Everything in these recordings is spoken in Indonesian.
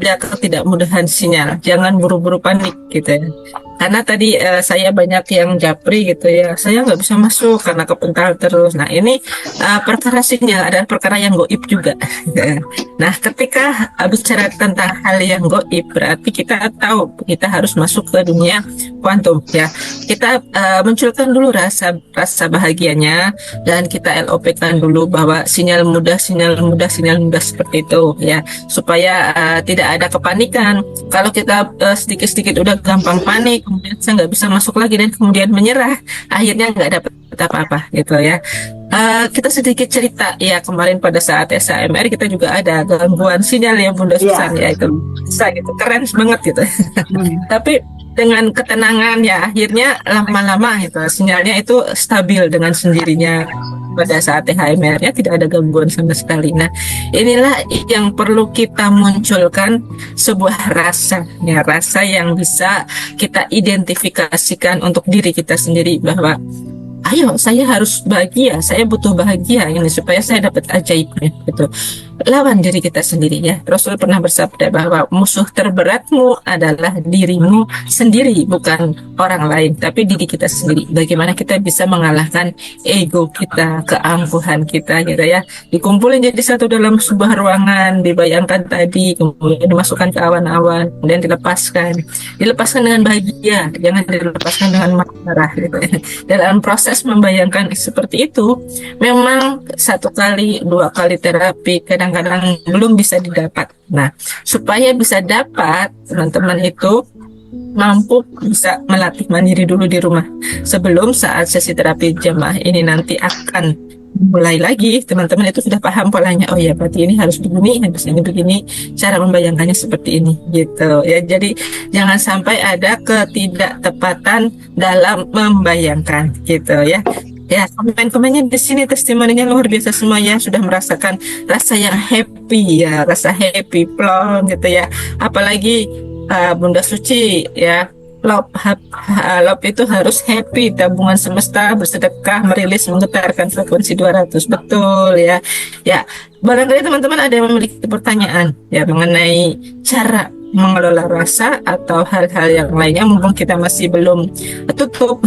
ada ketidakmudahan sinyal. Jangan buru-buru panik gitu ya. Karena tadi saya banyak yang japri gitu ya. Saya nggak bisa masuk karena kepental terus. Nah ini perkara sinyal ada perkara yang goib juga. Nah ketika bicara tentang hal yang goib berarti kita tahu kita harus masuk ke dunia kuantum ya. Kita munculkan dulu rasa rasa bahagianya dan kita LOP-kan dulu bahwa sinyal mudah, sinyal mudah, sinyal mudah seperti itu ya, supaya tidak ada kepanikan. Kalau kita sedikit-sedikit udah gampang panik, kemudian saya nggak bisa masuk lagi dan kemudian menyerah, akhirnya nggak dapat apa-apa gitu ya. Kita sedikit cerita ya, kemarin pada saat SAMR kita juga ada gangguan sinyal ya Bunda Susan ya, itu bisa gitu, keren banget gitu. Tapi dengan ketenangan ya akhirnya lama-lama itu sinyalnya itu stabil dengan sendirinya. Pada saat THMR-nya tidak ada gangguan sama sekali. Nah, inilah yang perlu kita munculkan, sebuah rasa ya, rasa yang bisa kita identifikasikan untuk diri kita sendiri bahwa ayo saya harus bahagia, saya butuh bahagia ini supaya saya dapat ajaibnya gitu. Lawan diri kita sendiri ya. Rasul pernah bersabda bahwa musuh terberatmu adalah dirimu sendiri, bukan orang lain, tapi diri kita sendiri. Bagaimana kita bisa mengalahkan ego kita, keangkuhan kita gitu ya. Dikumpulin jadi satu dalam sebuah ruangan, dibayangkan tadi, kemudian dimasukkan ke awan-awan, kemudian dilepaskan. Dilepaskan dengan bahagia, jangan dilepaskan dengan marah gitu ya. Dalam proses membayangkan seperti itu, memang satu kali, dua kali terapi kadang-kadang belum bisa didapat. Nah, supaya bisa dapat, teman-teman itu mampu bisa melatih mandiri dulu di rumah. Sebelum saat sesi terapi jamaah ini nanti akan mulai lagi, teman-teman itu sudah paham polanya. Oh ya, berarti ini harus begini, harus ini begini, cara membayangkannya seperti ini gitu ya. Jadi jangan sampai ada ketidaktepatan dalam membayangkan gitu ya. Ya, komen-komennya di sini testimoninya luar biasa semua ya, sudah merasakan rasa yang happy ya, rasa happy plong gitu ya. Apalagi Bunda Suci ya, love itu harus happy, tabungan semesta, bersedekah, merilis, menggetarkan frekuensi 200, betul ya. Ya, barangkali teman-teman ada yang memiliki pertanyaan ya mengenai cara mengelola rasa atau hal-hal yang lainnya, mumpung kita masih belum tutup,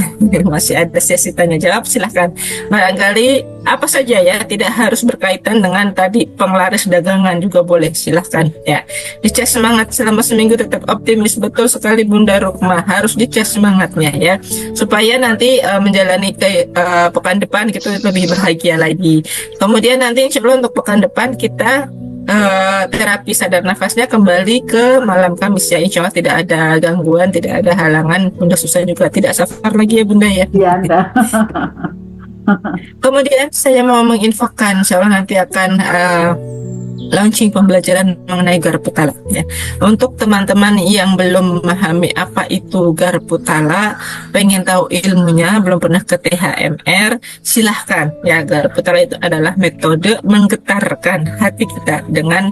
masih ada sesi tanya jawab, silahkan. Barangkali apa saja ya, tidak harus berkaitan dengan tadi penglaris dagangan juga boleh, silahkan ya. Dicas semangat selama seminggu, tetap optimis, betul sekali Bunda Rukma, harus dicas semangatnya ya, supaya nanti menjalani ke pekan depan kita lebih bahagia lagi. Kemudian nanti insya Allah untuk pekan depan kita terapi sadar nafasnya kembali ke malam Kamis ya, insya Allah tidak ada gangguan, tidak ada halangan. Bunda Susah juga tidak safar lagi ya Bunda ya. Iya, enggak. Kemudian saya mau menginfokan, insya Allah nanti akan launching pembelajaran mengenai Garputala ya. Untuk teman-teman yang belum memahami apa itu Garputala, pengen tahu ilmunya, belum pernah ke THMR, silahkan ya. Garputala itu adalah metode menggetarkan hati kita dengan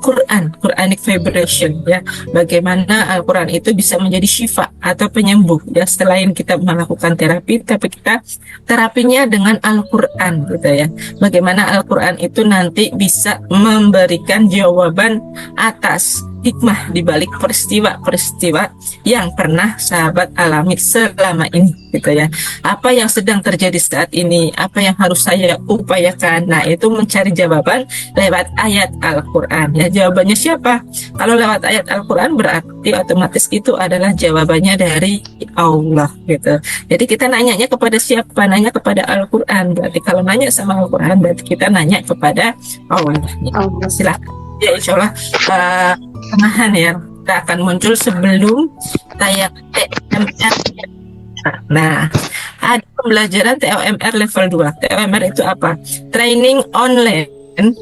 Quranic vibration ya. Bagaimana Al-Quran itu bisa menjadi syifa atau penyembuh ya, selain kita melakukan terapi, tapi kita terapinya dengan Al-Quran gitu ya. Bagaimana Al-Quran itu nanti bisa memberikan jawaban atas hikmah di balik peristiwa-peristiwa yang pernah sahabat alami selama ini gitu ya. Apa yang sedang terjadi saat ini, apa yang harus saya upayakan. Nah, itu mencari jawaban lewat ayat Al-Quran ya. Jawabannya siapa? Kalau lewat ayat Al-Quran berarti otomatis itu adalah jawabannya dari Allah gitu. Jadi kita nanyanya kepada siapa? Nanya kepada Al-Quran. Berarti kalau nanya sama Al-Quran berarti kita nanya kepada Allah. Silakan. Ya, insya Allah tengahan ya, kita akan muncul sebelum tayang TOMR. Nah, ada pembelajaran TOMR level 2. TOMR itu apa? Training online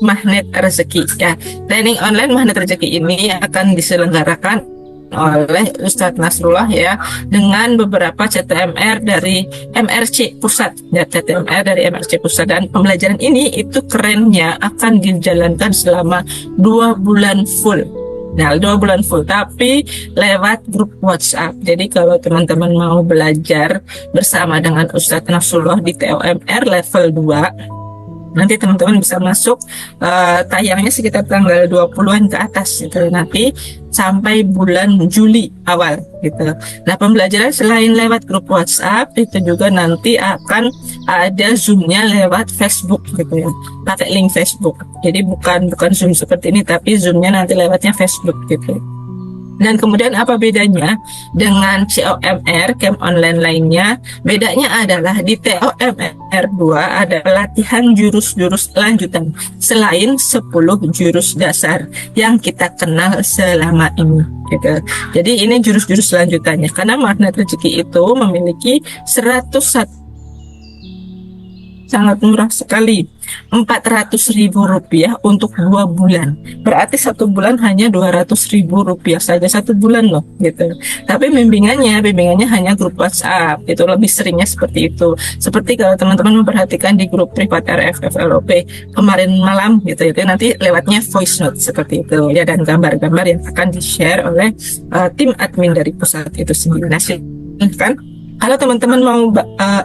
magnet rezeki ya. Training online magnet rezeki ini akan diselenggarakan oleh Ustadz Nasrullah ya, dengan beberapa CTMR dari MRC Pusat ya, CTMR dari MRC Pusat. Dan pembelajaran ini itu kerennya akan dijalankan selama 2 bulan full. Nah, 2 bulan full, tapi lewat grup WhatsApp. Jadi kalau teman-teman mau belajar bersama dengan Ustadz Nasrullah di TOMR level 2, Nanti teman-teman bisa masuk, tayangnya sekitar tanggal 20-an ke atas gitu. Nanti sampai bulan Juli awal gitu. Nah, pembelajaran selain lewat grup WhatsApp itu juga nanti akan ada Zoom-nya lewat Facebook gitu ya. Pakai link Facebook. Jadi bukan Zoom seperti ini, tapi Zoom-nya nanti lewatnya Facebook gitu. Dan kemudian apa bedanya dengan COMR, camp online lainnya? Bedanya adalah di COMR 2 ada latihan jurus-jurus lanjutan selain 10 jurus dasar yang kita kenal selama ini gitu. Jadi ini jurus-jurus lanjutannya, karena magnet rezeki itu memiliki 101, sangat murah sekali, Rp400.000 untuk 2 bulan. Berarti 1 bulan hanya Rp200.000 saja, 1 bulan loh gitu. Tapi bimbingannya hanya grup WhatsApp, itu lebih seringnya seperti itu. Seperti kalau teman-teman memperhatikan di grup privat RFFLOP kemarin malam gitu, itu nanti lewatnya voice note seperti itu ya, dan gambar-gambar yang akan di-share oleh tim admin dari pusat itu sendiri. Nah, kan kalau teman-teman mau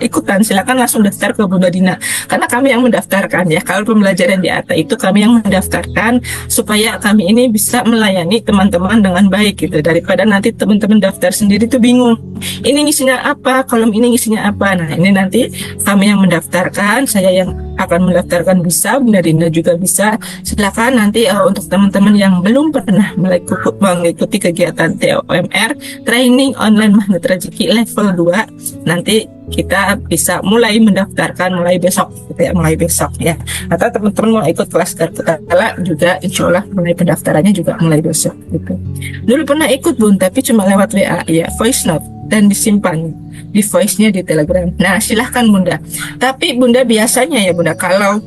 ikutan, silakan langsung daftar ke Bunda Dina, karena kami yang mendaftarkan ya. Kalau pembelajaran di ATA itu kami yang mendaftarkan, supaya kami ini bisa melayani teman-teman dengan baik gitu, daripada nanti teman-teman daftar sendiri tuh bingung, ini ngisinya apa, kolom ini ngisinya apa. Nah, ini nanti kami yang mendaftarkan, saya yang akan mendaftarkan bisa, Bunda Dina juga bisa. Silakan nanti untuk teman-teman yang belum pernah mengikuti kegiatan TOMR, Training Online Magnet Rezeki level 2, nanti kita bisa mulai mendaftarkan mulai besok gitu ya, atau teman-teman mau ikut kelas Darputala juga, insya Allah mulai pendaftarannya juga mulai besok gitu. Dulu pernah ikut Bun, tapi cuma lewat WA ya, voice note, dan disimpan di voice-nya di Telegram. Nah, silahkan Bunda. Tapi Bunda biasanya ya Bunda, kalau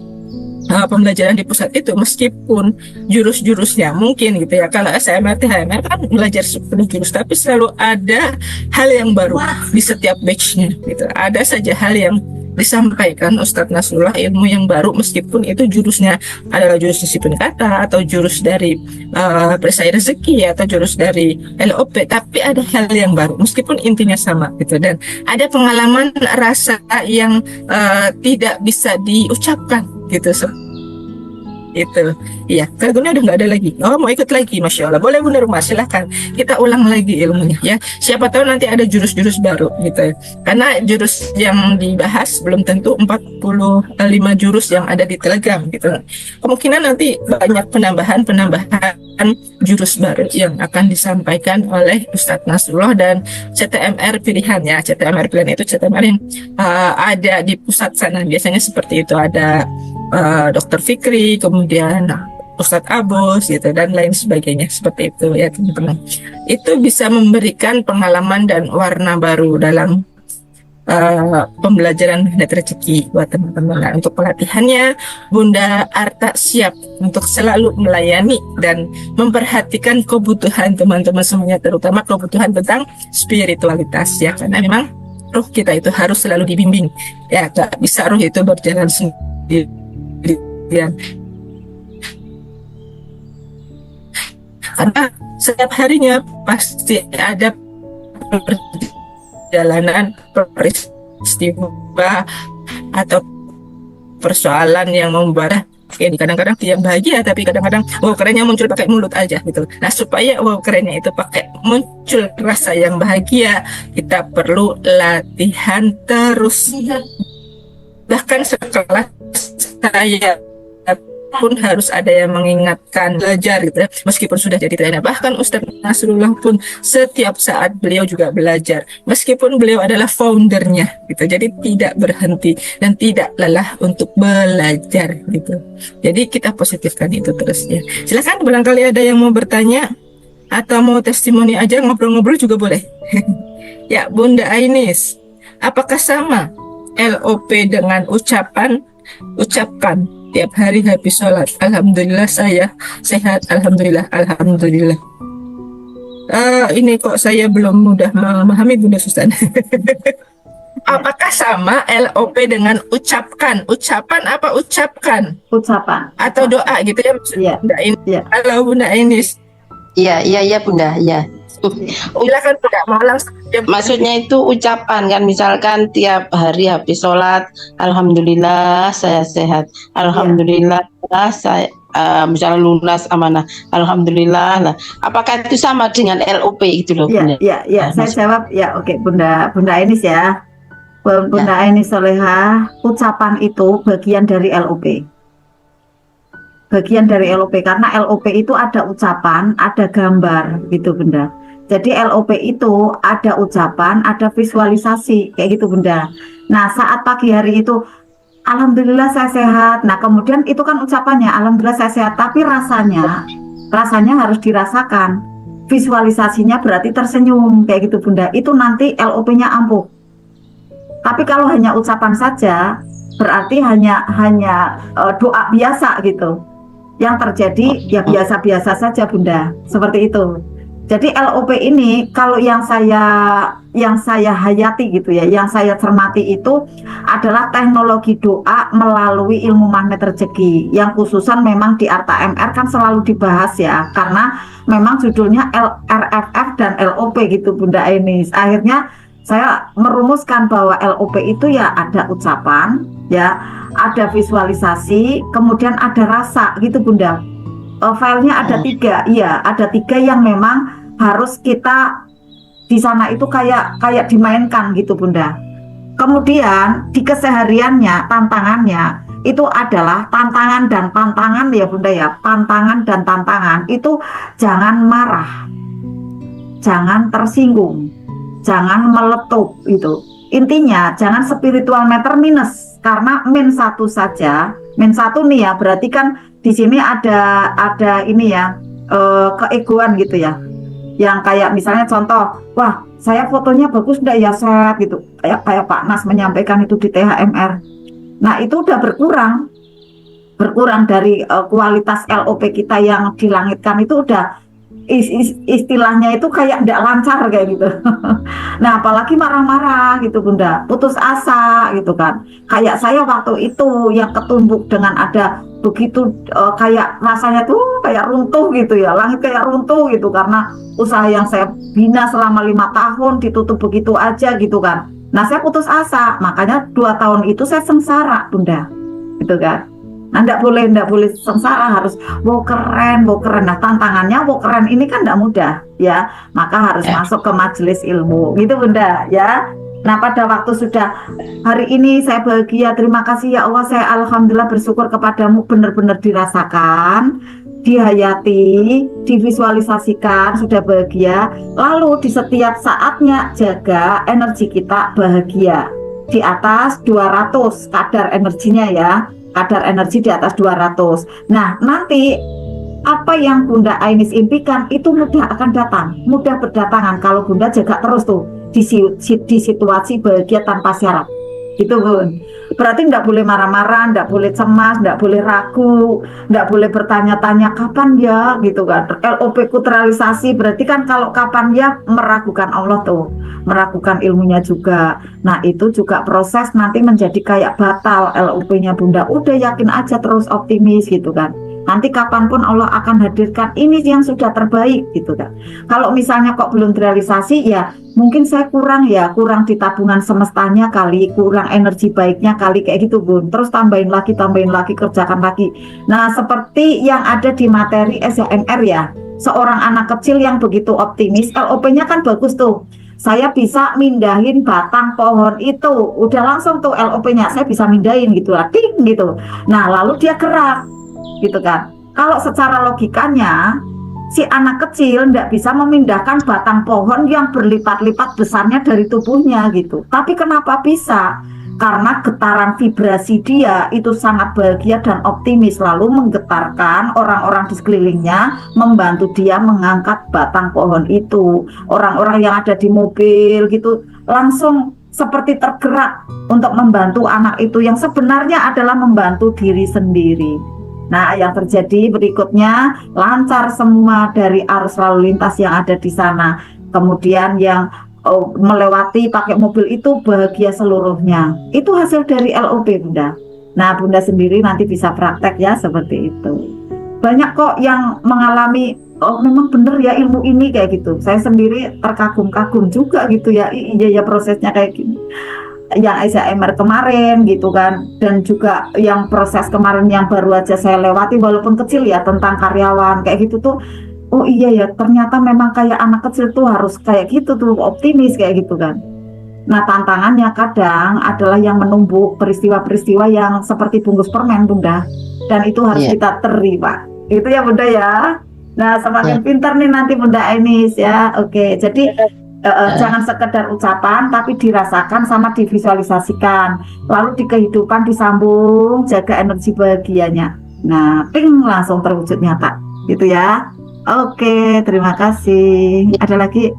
pembelajaran di pusat itu, meskipun jurus-jurusnya mungkin gitu ya, kalau SMR THMR kan belajar 10 jurus, tapi selalu ada hal yang baru di setiap batch-nya gitu. Ada saja hal yang disampaikan Ustadz Nasrullah, ilmu yang baru, meskipun itu jurusnya adalah jurus disiplin kata atau jurus dari perisai rezeki atau jurus dari LOP, tapi ada hal yang baru meskipun intinya sama gitu, dan ada pengalaman rasa yang tidak bisa diucapkan gitu. Itu iya, kagumnya udah nggak ada lagi. Oh, mau ikut lagi, Masya Allah, boleh Bunda Rumah, silahkan kita ulang lagi ilmunya ya. Siapa tahu nanti ada jurus-jurus baru gitu, karena jurus yang dibahas belum tentu 45 jurus yang ada di Telegram gitu. Kemungkinan nanti banyak penambahan jurus baru yang akan disampaikan oleh Ustadz Nasrullah dan CTMR pilihan ya. CTMR pilihan itu CTMR yang ada di pusat sana, biasanya seperti itu, ada Dr. Fikri, kemudian Ustadz Abos gitu, dan lain sebagainya seperti itu ya teman-teman. Itu bisa memberikan pengalaman dan warna baru dalam pembelajaran magnet rezeki buat teman-teman. Nah, untuk pelatihannya Bunda Arta siap untuk selalu melayani dan memperhatikan kebutuhan teman-teman semuanya, terutama kebutuhan tentang spiritualitas ya, karena memang ruh kita itu harus selalu dibimbing ya, gak bisa ruh itu berjalan sendiri ya. Karena setiap harinya pasti ada perjalanan, peristiwa atau persoalan yang membuat kadang-kadang dia bahagia, tapi kadang-kadang wow kerennya muncul pakai mulut aja gitu. Nah, supaya wow kerennya itu pakai muncul rasa yang bahagia, kita perlu latihan terus. Bahkan sekelas saya pun harus ada yang mengingatkan, belajar gitu ya, meskipun sudah jadi trainer. Bahkan Ustadz Nasrullah pun setiap saat beliau juga belajar, meskipun beliau adalah foundernya gitu. Jadi tidak berhenti dan tidak lelah untuk belajar gitu. Jadi kita positifkan itu terus ya. Silakan, barangkali ada yang mau bertanya atau mau testimoni aja, ngobrol-ngobrol juga boleh. Ya, Bunda Ainis, apakah sama LOP dengan ucapkan tiap hari habis sholat? Alhamdulillah saya sehat, alhamdulillah. Ini kok saya belum mudah memahami Bunda Susan. Apakah sama LOP dengan ucapkan? Ucapan apa ucapkan? Ucapan. Atau doa gitu ya maksudnya? Bunda Inis. Ya. Halo Bunda Inis. Iya Bunda, ya. Silakan Bunda, mau langsung Ya, Maksudnya itu ucapan kan, misalkan tiap hari habis sholat, Alhamdulillah saya sehat, Iya, Alhamdulillah saya misalnya lunas amanah, Alhamdulillah lah. Apakah itu sama dengan LOP itu loh, iya, Bunda? iya, iya. Saya Maksud jawab ya. Oke, Bunda Enis ya. Bunda ya. Enis Solehah, ucapan itu bagian dari LOP. Bagian dari LOP karena LOP itu ada ucapan, ada gambar gitu Bunda. Jadi LOP itu ada ucapan, ada visualisasi kayak gitu Bunda. Nah, saat pagi hari itu Alhamdulillah saya sehat. Nah, kemudian itu kan ucapannya Alhamdulillah saya sehat, tapi rasanya harus dirasakan. Visualisasinya berarti tersenyum kayak gitu Bunda. Itu nanti LOP-nya ampuh. Tapi kalau hanya ucapan saja berarti hanya doa biasa gitu. Yang terjadi ya biasa-biasa saja Bunda, seperti itu. Jadi LOP ini kalau yang saya hayati gitu ya, yang saya cermati itu adalah teknologi doa melalui ilmu magnet rezeki. Yang khususan memang di Arta MR kan selalu dibahas ya, karena memang judulnya RFF dan LOP gitu Bunda Enis. Akhirnya saya merumuskan bahwa LOP itu ya ada ucapan, ya ada visualisasi, kemudian ada rasa gitu Bunda. Filenya ada tiga, iya ada tiga yang memang harus kita di sana itu kayak dimainkan gitu Bunda. Kemudian di kesehariannya tantangannya itu adalah tantangan dan pantangan ya Bunda ya, pantangan dan tantangan itu jangan marah, jangan tersinggung, jangan meletup itu. Intinya jangan spiritual meter minus karena min satu saja, min satu nih ya berarti kan di sini ada ini ya keegoan gitu ya. Yang kayak misalnya contoh, wah saya fotonya bagus enggak ya set gitu. Kayak Pak Nas menyampaikan itu di THMR. Nah, itu udah berkurang dari kualitas LOP kita yang dilangitkan itu udah istilahnya itu kayak tidak lancar kayak gitu. Nah, apalagi marah-marah gitu Bunda, putus asa gitu kan. Kayak saya waktu itu yang ketumbuk dengan ada begitu kayak rasanya tuh kayak runtuh gitu ya, langit kayak runtuh gitu karena usaha yang saya bina selama 5 tahun ditutup begitu aja gitu kan. Nah, saya putus asa, makanya 2 tahun itu saya sengsara Bunda, gitu kan. Nah, enggak boleh sengsara, harus wow keren, wow keren. Nah, tantangannya wow keren ini kan enggak mudah ya, maka harus Ya. masuk ke majelis ilmu gitu Bunda ya. Nah, pada waktu sudah hari ini saya bahagia, terima kasih ya Allah, saya alhamdulillah bersyukur kepadamu, benar-benar dirasakan, dihayati, divisualisasikan, sudah bahagia. Lalu di setiap saatnya jaga energi kita bahagia di atas 200 kadar energinya ya, kadar energi di atas 200. Nah, nanti apa yang Bunda Ainis impikan itu mudah akan datang, mudah berdatangan kalau Bunda jaga terus tuh di situasi bahagia tanpa syarat. Gitu Bun. Berarti enggak boleh marah-marah, enggak boleh cemas, enggak boleh ragu, enggak boleh bertanya-tanya kapan ya gitu kan. LOP ku terrealisasi berarti kan kalau kapan ya meragukan Allah tuh, meragukan ilmunya juga. Nah, itu juga proses nanti menjadi kayak batal LOP-nya Bunda. Udah yakin aja terus optimis gitu kan. Nanti kapanpun Allah akan hadirkan ini yang sudah terbaik gitu kan. Kalau misalnya kok belum terrealisasi ya mungkin saya kurang di tabungan semestanya kali, kurang energi baiknya kali kayak gitu Bun. Terus tambahin lagi, kerjakan lagi. Nah, seperti yang ada di materi SHMR ya, seorang anak kecil yang begitu optimis, LOP-nya kan bagus tuh. Saya bisa mindahin batang pohon itu, udah langsung tuh LOP-nya saya bisa mindahin gitu lah, ting gitu. Nah, lalu dia gerak gitu kan. Kalau secara logikanya si anak kecil tidak bisa memindahkan batang pohon yang berlipat-lipat besarnya dari tubuhnya gitu. Tapi kenapa bisa? Karena getaran vibrasi dia itu sangat bahagia dan optimis, lalu menggetarkan orang-orang di sekelilingnya, membantu dia mengangkat batang pohon itu. Orang-orang yang ada di mobil gitu langsung seperti tergerak untuk membantu anak itu yang sebenarnya adalah membantu diri sendiri. Nah, yang terjadi berikutnya lancar semua dari arus lalu lintas yang ada di sana. Kemudian yang melewati pakai mobil itu bahagia seluruhnya. Itu hasil dari LOP Bunda. Nah, Bunda sendiri nanti bisa praktek ya seperti itu. Banyak kok yang mengalami oh memang bener ya ilmu ini kayak gitu. Saya sendiri terkagum-kagum juga gitu ya. Iya ya prosesnya kayak gini. Yang SHMR kemarin gitu kan, dan juga yang proses kemarin yang baru aja saya lewati walaupun kecil ya tentang karyawan kayak gitu tuh. Oh iya ya, ternyata memang kayak anak kecil tuh harus kayak gitu tuh, optimis kayak gitu kan. Nah, tantangannya kadang adalah yang menumbuk peristiwa-peristiwa yang seperti bungkus permen, Bunda. Dan itu harus Iya. kita terima. Itu ya, Bunda ya. Nah, Ya. semakin pintar nih nanti Bunda Enis ya. Oke, jadi jangan sekedar ucapan, tapi dirasakan sama divisualisasikan. Lalu di kehidupan disambung, jaga energi bahagianya. Nah, ting langsung terwujud nyata. Gitu ya. Oke, terima kasih. Ada lagi?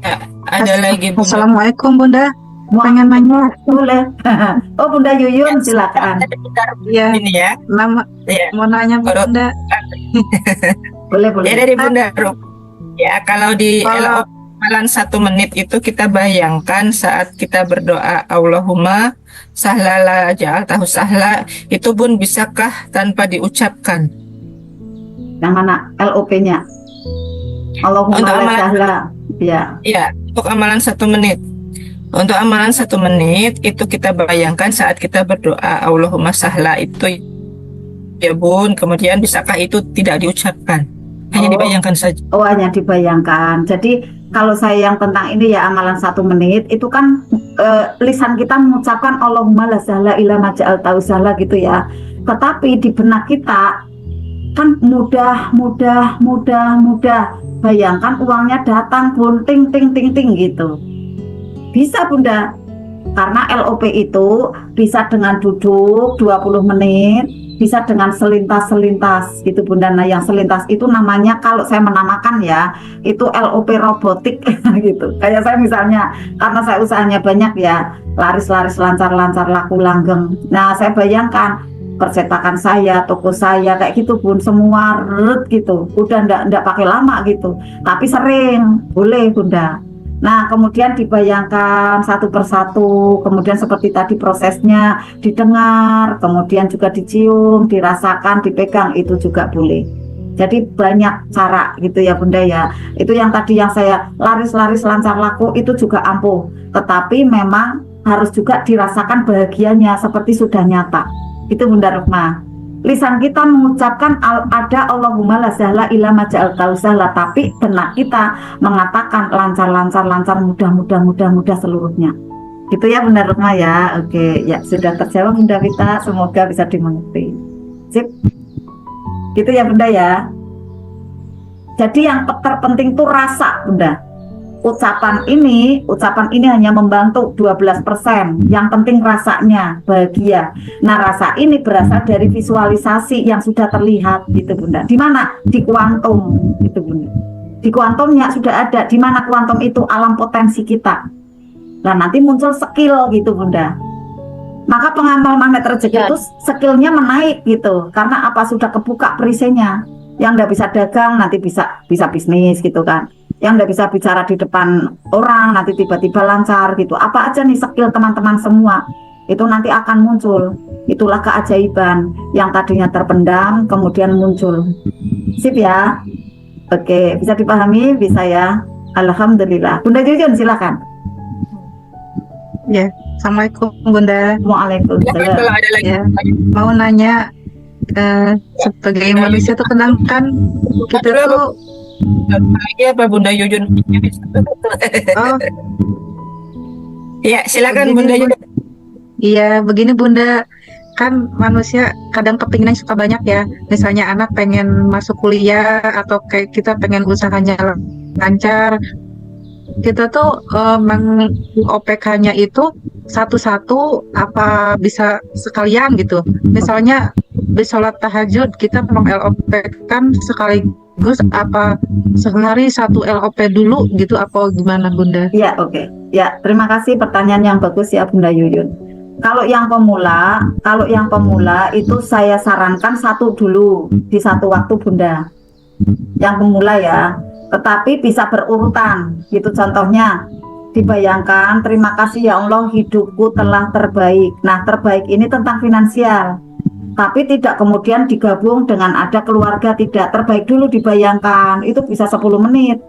Ya, ada lagi Bunda. Assalamualaikum Bunda, Mau pengen nanya. boleh? Oh, Bunda Yuyun, silakan. Iya, Ini ya. nama Ya. mau nanya Kalau- Bunda. Boleh, boleh. Ya dari Bunda Rum. Ya, kalau di Kalau- LO amalan 1 menit itu kita bayangkan saat kita berdoa Allahumma sahlala ja'al tahu sahla, itu Bun bisakah tanpa diucapkan? Yang mana LOP-nya? Allahumma Untuk la amalan- sahla. Ya. Ya, untuk amalan 1 menit. Untuk amalan 1 menit itu kita bayangkan saat kita berdoa Allahumma sahla itu ya Bun, kemudian bisakah itu tidak diucapkan? Hanya Oh. dibayangkan saja. Oh, hanya dibayangkan. Jadi kalau saya yang tentang ini ya amalan 1 menit itu kan lisan kita mengucapkan Allahumma la sahla illa ma ja'altahu sahla gitu ya. Tetapi di benak kita kan mudah. Bayangkan uangnya datang Bun, ting ting ting ting gitu. Bisa Bunda. Karena LOP itu bisa dengan duduk 20 menit, bisa dengan selintas-selintas gitu Bunda. Nah, yang selintas itu namanya kalau saya menamakan ya, itu LOP robotik gitu. Kayak saya misalnya, karena saya usahanya banyak ya, laris-laris lancar-lancar laku langgeng. Nah, saya bayangkan percetakan saya, toko saya kayak gitu Bun, semua gitu. Udah ndak pakai lama gitu. Tapi sering, boleh Bunda. Nah, kemudian dibayangkan satu persatu, kemudian seperti tadi prosesnya didengar, kemudian juga dicium, dirasakan, dipegang, itu juga boleh. Jadi banyak cara gitu ya Bunda ya. Itu yang tadi yang saya laris-laris lancar laku itu juga ampuh. Tetapi memang harus juga dirasakan bahagianya seperti sudah nyata. Itu Bunda Rukma. Lisan kita mengucapkan ada Allahumma la sahla illa ma ja'altahu sahla, tapi benak kita mengatakan lancar mudah seluruhnya. Gitu ya Bunda Rukma ya. Oke, ya sudah terjawab Bunda Vita, semoga bisa dimengerti. Sip. Gitu ya Bunda ya. Jadi yang terpenting tuh rasa Bunda. Ucapan ini hanya membantu 12%. Yang penting rasanya bahagia. Nah, rasa ini berasal dari visualisasi yang sudah terlihat gitu Bunda. Di mana? Di kuantum gitu Bunda. Di kuantumnya sudah ada. Di mana kuantum itu? Alam potensi kita. Nah, nanti muncul skill gitu Bunda. Maka pengamal magnet rezeki itu skillnya menaik gitu. Karena apa? Sudah kebuka perisainya. Yang nggak bisa dagang nanti bisa bisnis gitu kan. Yang nggak bisa bicara di depan orang nanti tiba-tiba lancar gitu. Apa aja nih skill teman-teman semua itu nanti akan muncul. Itulah keajaiban yang tadinya terpendam kemudian muncul. Sip ya. Oke, bisa dipahami? Bisa ya. Alhamdulillah. Bunda Jujun silakan. Ya, Assalamualaikum Bunda. Waalaikumsalam. Kalau ada lagi Ya, mau nanya sebagai manusia tuh kan kita tuh lagi apa Bunda Yuyun? oh Ya, silakan Begini, Bunda Yuyun. iya begini Bunda, kan manusia kadang kepinginnya suka banyak ya. Misalnya anak pengen masuk kuliah atau kayak kita pengen usahanya lancar. Kita tuh OPK-nya itu satu-satu apa bisa sekalian gitu. Misalnya di sholat tahajud kita meng-LOP kan sekaligus apa sehari satu LOP dulu gitu apa gimana Bunda? Ya, oke. Ya, terima kasih pertanyaan yang bagus ya Bunda Yuyun. Kalau yang pemula itu saya sarankan satu dulu di satu waktu Bunda. Yang pemula ya. Tetapi bisa berurutan gitu contohnya. Dibayangkan, terima kasih ya Allah hidupku telah terbaik. Nah, terbaik ini tentang finansial. tapi tidak kemudian digabung dengan ada keluarga, tidak. Terbaik dulu dibayangkan, itu bisa 10 menit.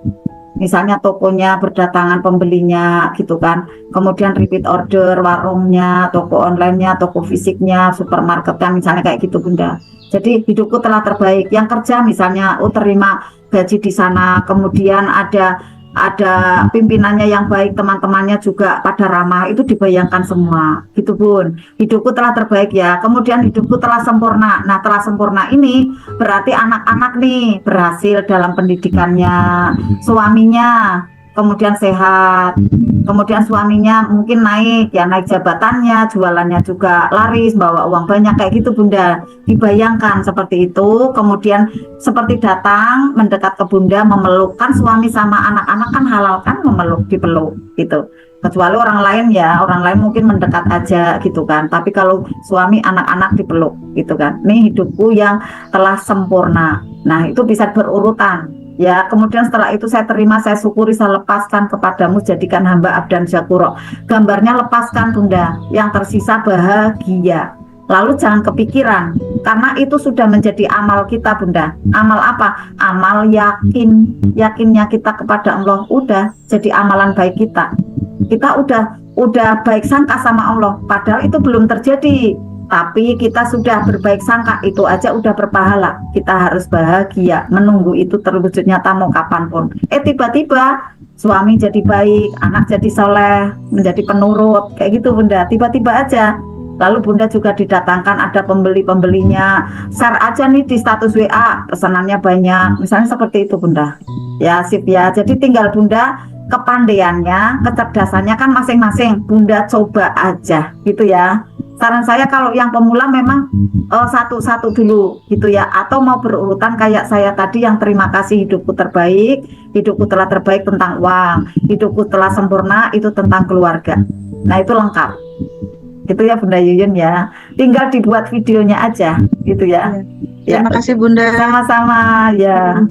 Misalnya tokonya berdatangan pembelinya gitu kan, kemudian repeat order warungnya, toko onlinenya, toko fisiknya, supermarketnya, misalnya kayak gitu Bunda. Jadi hidupku telah terbaik. Yang kerja misalnya, terima gaji di sana, kemudian ada pimpinannya yang baik, teman-temannya juga pada ramah, itu dibayangkan semua gitu Bun. Hidupku telah terbaik ya, kemudian hidupku telah sempurna. Nah, telah sempurna ini berarti anak-anak nih berhasil dalam pendidikannya, suaminya kemudian sehat, kemudian suaminya mungkin naik jabatannya, jualannya juga laris, bawa uang banyak, kayak gitu Bunda. Dibayangkan seperti itu, kemudian seperti datang mendekat ke Bunda, memeluk. Kan suami sama anak-anak kan halal kan memeluk, dipeluk gitu. Kecuali orang lain ya, orang lain mungkin mendekat aja gitu kan, tapi kalau suami anak-anak dipeluk gitu kan. Ini hidupku yang telah sempurna. Nah, itu bisa berurutan ya. Kemudian setelah itu saya terima, saya syukuri, saya lepaskan kepadamu, jadikan hamba abdan syakuro. Gambarnya lepaskan Bunda, yang tersisa bahagia. Lalu jangan kepikiran, karena itu sudah menjadi amal kita Bunda. Amal apa? Amal yakin. Yakinnya kita kepada Allah udah jadi amalan baik kita. Kita udah baik sangka sama Allah, padahal itu belum terjadi. Tapi kita sudah berbaik sangka, itu aja udah berpahala. Kita harus bahagia, menunggu itu terwujud nyata mau kapanpun. Tiba-tiba suami jadi baik, anak jadi soleh, menjadi penurut, kayak gitu Bunda. Tiba-tiba aja. Lalu Bunda juga didatangkan ada pembeli-pembelinya. Share aja nih di status WA, pesanannya banyak. Misalnya seperti itu Bunda. Ya sip ya. Jadi tinggal Bunda kepandaiannya, kecerdasannya kan masing-masing. Bunda coba aja gitu ya. Saran saya kalau yang pemula memang satu-satu dulu gitu ya, atau mau berurutan kayak saya tadi yang terima kasih hidupku terbaik, hidupku telah terbaik tentang uang, hidupku telah sempurna itu tentang keluarga. Nah itu lengkap gitu ya Bunda Yuyun ya, tinggal dibuat videonya aja gitu ya. Terima kasih Bunda. Sama-sama ya.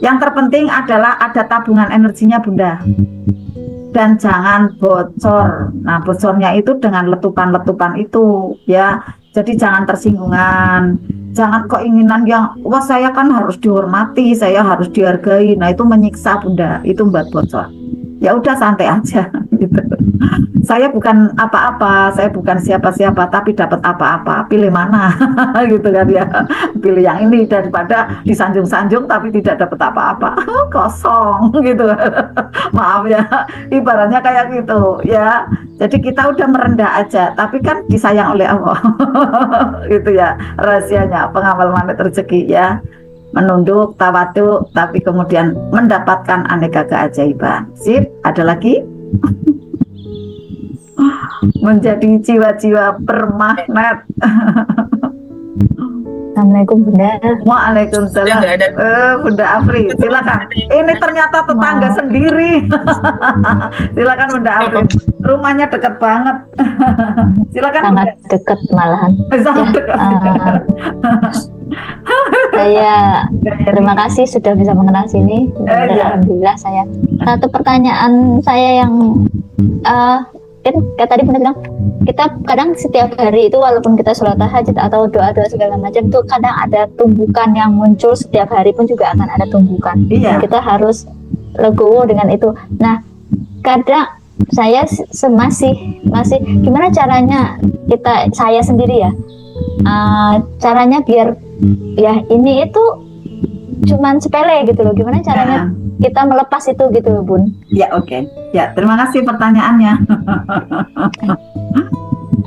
Yang terpenting adalah ada tabungan energinya Bunda. Dan jangan bocor. Nah, bocornya itu dengan letupan-letupan itu ya. Jadi jangan tersinggungan. Jangan keinginan yang wah saya kan harus dihormati, saya harus dihargai. Nah, itu menyiksa Bunda. Itu buat bocor. Ya udah santai aja gitu. Saya bukan apa-apa, saya bukan siapa-siapa, tapi dapat apa-apa, pilih mana gitu kan ya. Pilih yang ini daripada disanjung-sanjung tapi tidak dapat apa-apa. Kosong gitu. Maaf ya, ibaratnya kayak gitu ya. Jadi kita udah merendah aja, tapi kan disayang oleh Allah. Gitu ya rahasianya pengamal magnet rezeki ya. Menunduk, tawadu, tapi kemudian mendapatkan aneka keajaiban. Sip, ada lagi? Menjadi jiwa-jiwa bermagnet. Assalamualaikum Bunda. Waalaikumsalam. Sudah nggak ada. Bunda Afri, silakan. Ini ternyata tetangga sendiri. Silakan Bunda Afri. Rumahnya dekat banget. Silakan. Sangat dekat malahan. Sangat dekat. Saya terima kasih sudah bisa mengenal sini. Dan Iya. alhamdulillah saya. Satu pertanyaan saya yang kan kayak tadi Bunda bilang kita kadang setiap hari itu walaupun kita sholat tahajud atau doa-doa segala macam itu kadang ada tumbukan yang muncul setiap hari pun juga akan ada tumbukan. Iya. Kita harus legowo dengan itu. Nah, kadang saya masih gimana caranya saya sendiri ya caranya biar ya ini itu cuman sepele gitu loh, gimana caranya kita melepas itu gitu loh Bun. Ya oke. Ya terima kasih pertanyaannya.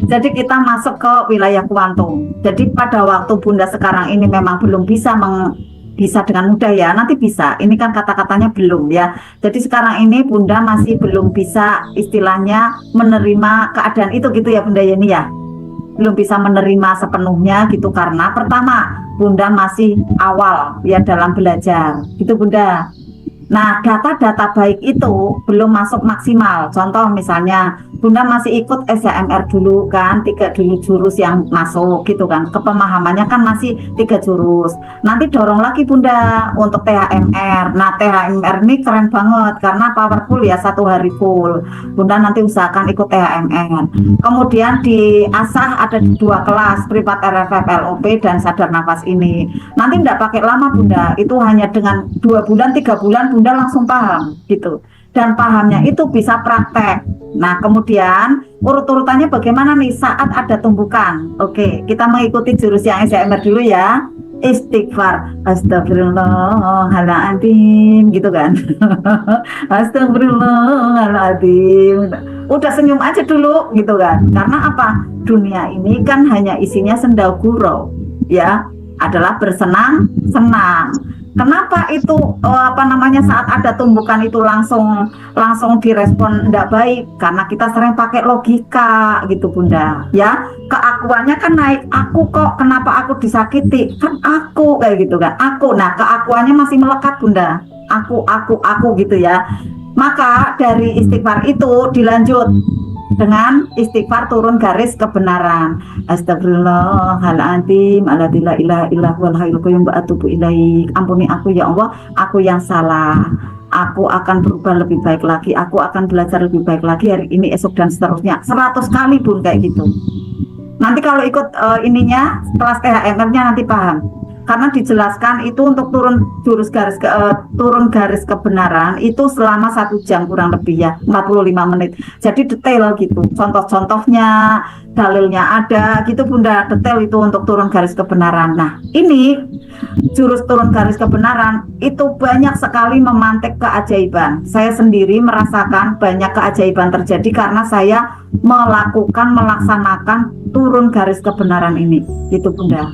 Jadi kita masuk ke wilayah kuantum. Jadi pada waktu Bunda sekarang ini memang belum bisa bisa dengan mudah ya, nanti bisa. Ini kan kata-katanya belum ya. Jadi sekarang ini Bunda masih belum bisa istilahnya menerima keadaan itu gitu ya Bunda Yeni ya. Belum bisa menerima sepenuhnya gitu karena pertama Bunda masih awal ya dalam belajar gitu Bunda. Nah data-data baik itu belum masuk maksimal. Contoh misalnya Bunda masih ikut SHMR dulu kan, 3 dulu jurus yang masuk gitu kan. Kepemahamannya kan masih 3 jurus. Nanti dorong lagi Bunda untuk THMR. Nah, THMR ini keren banget karena powerful ya, 1 hari full. Bunda nanti usahakan ikut THMR. Kemudian diasah ada 2 kelas, privat RFF LOP dan sadar nafas ini. Nanti enggak pakai lama Bunda, itu hanya dengan 2 bulan, 3 bulan Bunda langsung paham gitu. Dan pahamnya itu bisa praktek. Nah, kemudian urut-urutannya bagaimana nih saat ada tumbukan. Oke, kita mengikuti jurus yang SHMR dulu ya. Istighfar, astagfirullahaladzim, gitu kan. Astagfirullahaladzim. Udah senyum aja dulu gitu kan. Karena apa? Dunia ini kan hanya isinya senda gurau, ya, adalah bersenang-senang. Kenapa itu saat ada tumbukan itu langsung direspon tidak baik? Karena kita sering pakai logika gitu Bunda, ya. Keakuannya kan naik, aku kok, kenapa aku disakiti? Kan aku kayak gitu kan, aku. Nah, keakuannya masih melekat Bunda. Aku gitu ya. Maka dari istighfar itu dilanjut dengan istighfar turun garis kebenaran. Astagfirullahaladzim, la ilaha illa huwal hayyul qayyum wa atubu ilaik. Ampuni aku ya Allah, aku yang salah. Aku akan berubah lebih baik lagi. Aku akan belajar lebih baik lagi hari ini, esok dan seterusnya. 100 kali Bun kayak gitu. Nanti kalau ikut ininya kelas THMR-nya nanti paham. Karena dijelaskan itu untuk turun garis kebenaran itu selama 1 jam kurang lebih ya, 45 menit. Jadi detail gitu, contoh-contohnya, dalilnya ada gitu Bunda, detail itu untuk turun garis kebenaran. Nah, ini jurus turun garis kebenaran itu banyak sekali memantik keajaiban. Saya sendiri merasakan banyak keajaiban terjadi karena saya melaksanakan turun garis kebenaran ini gitu Bunda.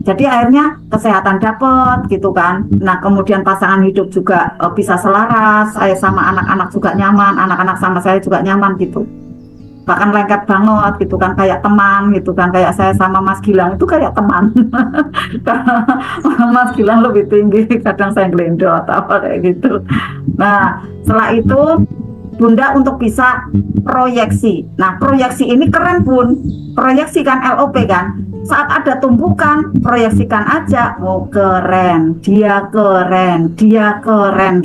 Jadi akhirnya kesehatan dapat gitu kan. Nah, kemudian pasangan hidup juga bisa selaras. Saya sama anak-anak juga nyaman, anak-anak sama saya juga nyaman gitu. Bahkan lengket banget gitu kan, kayak teman gitu kan. Kayak saya sama Mas Gilang itu kayak teman. Mas Gilang lebih tinggi, kadang saya gelendo atau apa kayak gitu. Nah, setelah itu Bunda untuk bisa proyeksi. Nah, proyeksi ini keren Bun. Proyeksi kan LOP kan. Saat ada tumbukan, proyeksikan aja. Oh keren, dia keren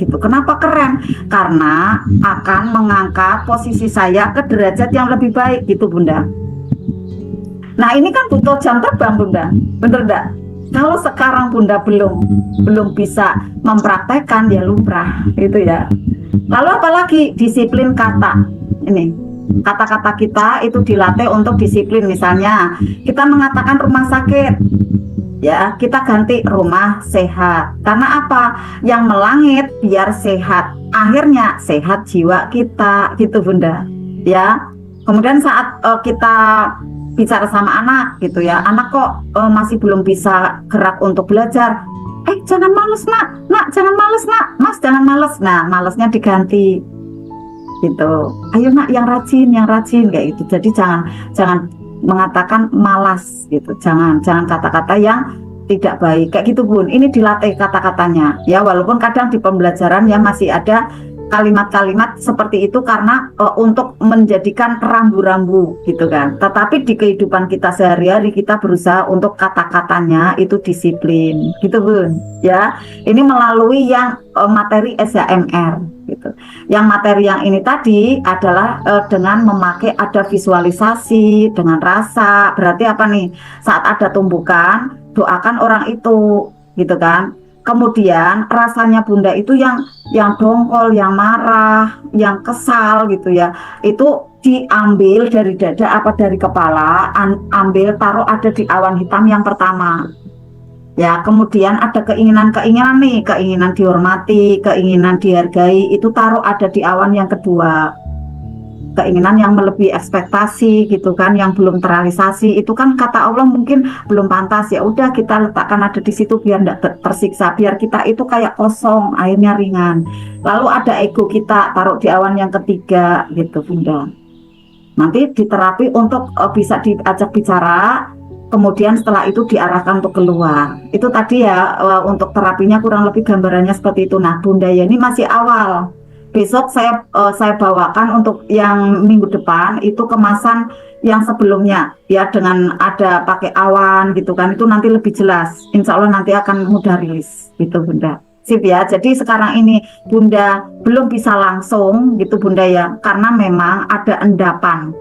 gitu. Kenapa keren? Karena akan mengangkat posisi saya ke derajat yang lebih baik gitu Bunda. Nah, ini kan butuh jam terbang Bunda, bener enggak? Kalau sekarang Bunda belum bisa mempraktekkan ya lumrah gitu ya. Lalu apalagi disiplin kata. Ini kata-kata kita itu dilatih untuk disiplin. Misalnya kita mengatakan rumah sakit, ya kita ganti rumah sehat. Karena apa? Yang melangit biar sehat, akhirnya sehat jiwa kita gitu Bunda, ya. Kemudian saat kita bicara sama anak gitu ya, anak kok masih belum bisa gerak untuk belajar, jangan males nak jangan males nak, mas jangan males. Nah, malesnya diganti gitu, ayo nak yang rajin kayak gitu. Jadi jangan mengatakan malas gitu, jangan kata-kata yang tidak baik kayak gitu Bun. Ini dilatih kata-katanya ya, walaupun kadang di pembelajaran ya masih ada kalimat-kalimat seperti itu karena untuk menjadikan rambu-rambu gitu kan. Tetapi di kehidupan kita sehari-hari kita berusaha untuk kata-katanya itu disiplin gitu Bun ya. Ini melalui yang materi SHMR gitu. Yang materi yang ini tadi adalah dengan memakai ada visualisasi dengan rasa. Berarti apa nih? Saat ada tumbukan, doakan orang itu gitu kan. Kemudian rasanya Bunda itu yang dongkol, yang marah, yang kesal gitu ya, itu diambil dari dada apa dari kepala, ambil taruh ada di awan hitam yang pertama. Ya, kemudian ada keinginan nih, keinginan dihormati, keinginan dihargai, itu taruh ada di awan yang kedua. Keinginan yang melebihi ekspektasi gitu kan, yang belum terrealisasi, itu kan kata Allah mungkin belum pantas, ya udah kita letakkan ada di situ biar tidak tersiksa, biar kita itu kayak kosong, airnya ringan. Lalu ada ego kita taruh di awan yang ketiga gitu Bunda. Nanti diterapi untuk bisa diajak bicara, kemudian setelah itu diarahkan untuk keluar. Itu tadi ya untuk terapinya kurang lebih gambarannya seperti itu. Nah Bunda ya ini masih awal, besok saya bawakan untuk yang minggu depan itu kemasan yang sebelumnya ya, dengan ada pakai awan gitu kan, itu nanti lebih jelas. Insya Allah nanti akan mudah rilis gitu Bunda. Sip ya. Jadi sekarang ini Bunda belum bisa langsung gitu Bunda ya, karena memang ada endapan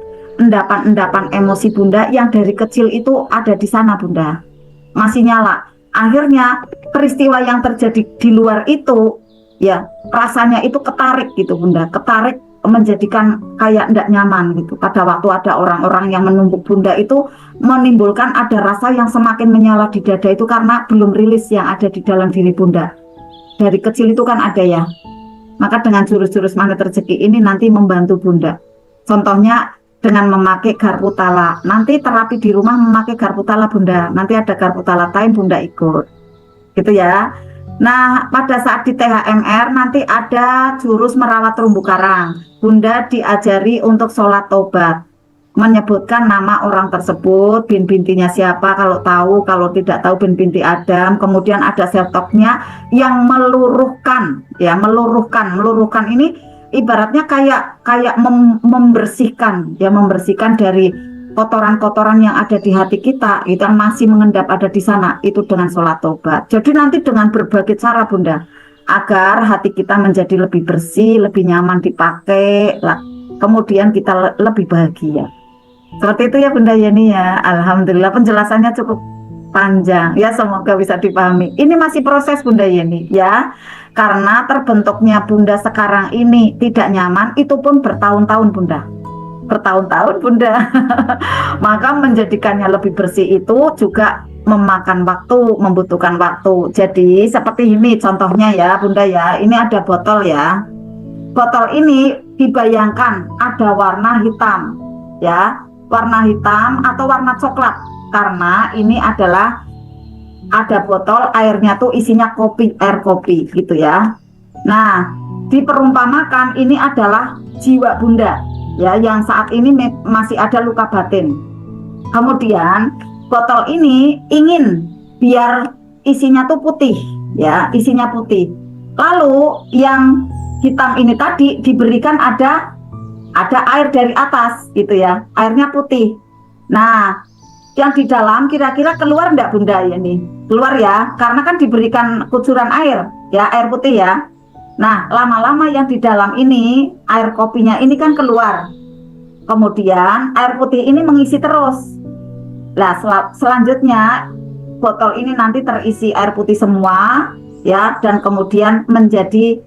emosi Bunda yang dari kecil itu ada di sana Bunda, masih nyala. Akhirnya peristiwa yang terjadi di luar itu ya rasanya itu ketarik gitu Bunda, ketarik menjadikan kayak tidak nyaman gitu. Pada waktu ada orang-orang yang menumbuk Bunda itu menimbulkan ada rasa yang semakin menyala di dada itu karena belum rilis yang ada di dalam diri Bunda. Dari kecil itu kan ada ya. Maka dengan jurus-jurus magnet rezeki ini nanti membantu Bunda. Contohnya dengan memakai garpu tala. Nanti terapi di rumah memakai garpu tala Bunda. Nanti ada garpu tala time Bunda ikut. Gitu ya. Nah, pada saat di THMR nanti ada jurus merawat terumbu karang. Bunda diajari untuk sholat tobat, menyebutkan nama orang tersebut, bin-bintinya siapa, kalau tahu, kalau tidak tahu bin-binti Adam. Kemudian ada setoknya yang meluruhkan, ya meluruhkan ini ibaratnya kayak membersihkan, ya membersihkan dari kotoran-kotoran yang ada di hati kita, itu yang masih mengendap ada di sana, itu dengan sholat tobat. Jadi nanti dengan berbagai cara Bunda, agar hati kita menjadi lebih bersih, lebih nyaman dipakai, kemudian kita lebih bahagia. Seperti itu ya Bunda Yeni ya. Alhamdulillah penjelasannya cukup panjang ya, semoga bisa dipahami. Ini masih proses Bunda Yeni ya, karena terbentuknya Bunda sekarang ini tidak nyaman itu pun bertahun-tahun Bunda, bertahun-tahun Bunda. Maka menjadikannya lebih bersih itu juga memakan waktu, membutuhkan waktu. Jadi seperti ini contohnya ya Bunda ya, ini ada botol ya. Botol ini dibayangkan ada warna hitam ya, warna hitam atau warna coklat, karena ini adalah ada botol airnya tuh isinya kopi, air kopi gitu ya. Nah, diperumpamakan ini adalah jiwa Bunda ya, yang saat ini masih ada luka batin. Kemudian botol ini ingin biar isinya tuh putih ya, isinya putih. Lalu yang hitam ini tadi diberikan ada air dari atas gitu ya, airnya putih. Nah, yang di dalam kira-kira keluar enggak Bunda ya nih? Keluar ya, karena kan diberikan kucuran air ya, air putih ya. Nah, lama-lama yang di dalam ini air kopinya ini kan keluar. Kemudian air putih ini mengisi terus. Nah, selanjutnya botol ini nanti terisi air putih semua ya, dan kemudian menjadi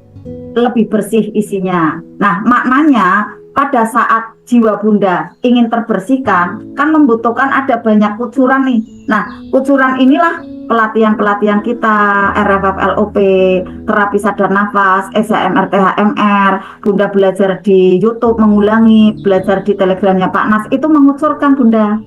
lebih bersih isinya. Nah, maknanya pada saat jiwa Bunda ingin terbersihkan kan membutuhkan ada banyak kucuran nih. Nah, kucuran inilah pelatihan-pelatihan kita, RFF LOP, terapi sadar nafas, SHMR THMR, Bunda belajar di YouTube mengulangi, belajar di Telegramnya Pak Nas, itu mengucurkan Bunda.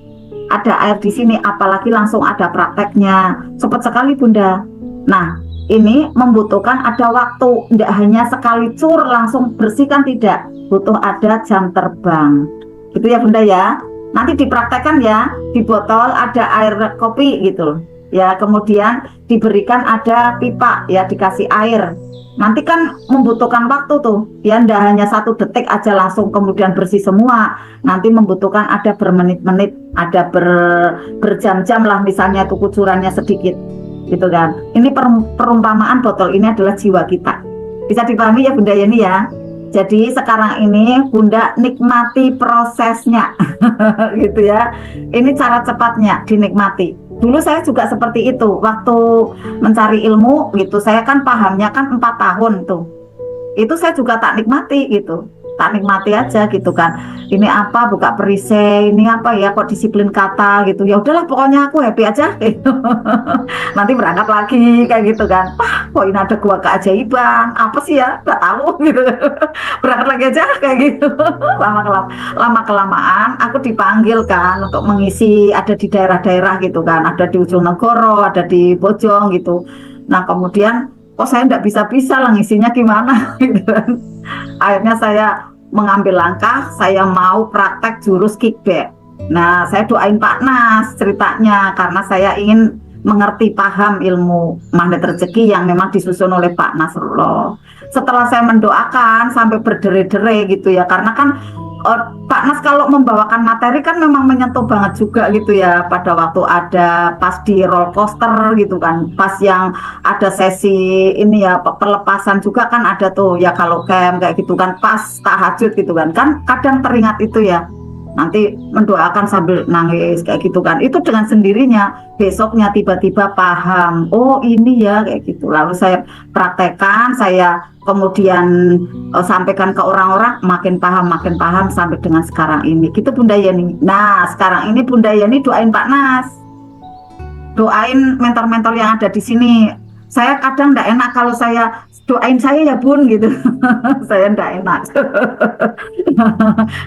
Ada air di sini, apalagi langsung ada prakteknya, cepat sekali Bunda. Nah, ini membutuhkan ada waktu, tidak hanya sekali cur langsung bersihkan, tidak, butuh ada jam terbang. Gitu ya Bunda ya. Nanti dipraktekkan ya, di botol ada air kopi gitu ya, kemudian diberikan ada pipa ya, dikasih air. Nanti kan membutuhkan waktu tuh ya, ndak hanya 1 detik aja langsung kemudian bersih semua. Nanti membutuhkan ada bermenit-menit, ada berjam-jam lah, misalnya tuh kucurannya sedikit gitu kan. Ini perumpamaan botol ini adalah jiwa kita. Bisa dipahami ya Bunda Yeni ya. Jadi sekarang ini Bunda nikmati prosesnya gitu ya. Ini cara cepatnya dinikmati. Dulu saya juga seperti itu, waktu mencari ilmu gitu, saya kan pahamnya kan 4 tahun tuh. Itu saya juga tak nikmati gitu, tak nikmati aja gitu kan. Ini apa, buka perisai, ini apa ya, kok disiplin kata gitu. Ya udahlah pokoknya aku happy aja gitu. Nanti berangkat lagi kayak gitu kan. Wah, kok ini ada gua keajaiban, apa sih ya, nggak tahu gitu. Berangkat lagi aja kayak gitu. Lama kelamaan aku dipanggil kan untuk mengisi, ada di daerah-daerah gitu kan, ada di Ujung Negoro, ada di Bojong gitu. Nah kemudian kok saya nggak bisa lah ngisinya gimana gitu kan. Akhirnya saya mengambil langkah, saya mau praktek jurus kickback. Nah saya doain Pak Nas ceritanya, karena saya ingin mengerti paham ilmu magnet rezeki yang memang disusun oleh Pak Nasrullah. Setelah saya mendoakan sampai berdere-dere gitu ya, karena kan Pak Nas kalau membawakan materi kan memang menyentuh banget juga gitu ya. Pada waktu ada pas di roller coaster gitu kan, pas yang ada sesi ini ya pelepasan juga kan ada tuh ya, kalau camp kayak gitu kan, pas tahajud gitu kan, kadang teringat itu ya. Nanti mendoakan sambil nangis kayak gitu kan, itu dengan sendirinya besoknya tiba-tiba paham, oh ini ya kayak gitu. Lalu saya praktekkan, saya kemudian sampaikan ke orang-orang, makin paham sampai dengan sekarang ini gitu Bunda Yeni. Nah sekarang ini Bunda Yeni doain Pak Nas, doain mentor-mentor yang ada di sini. Saya kadang enggak enak kalau saya doain saya ya Bun gitu. Saya enggak enak.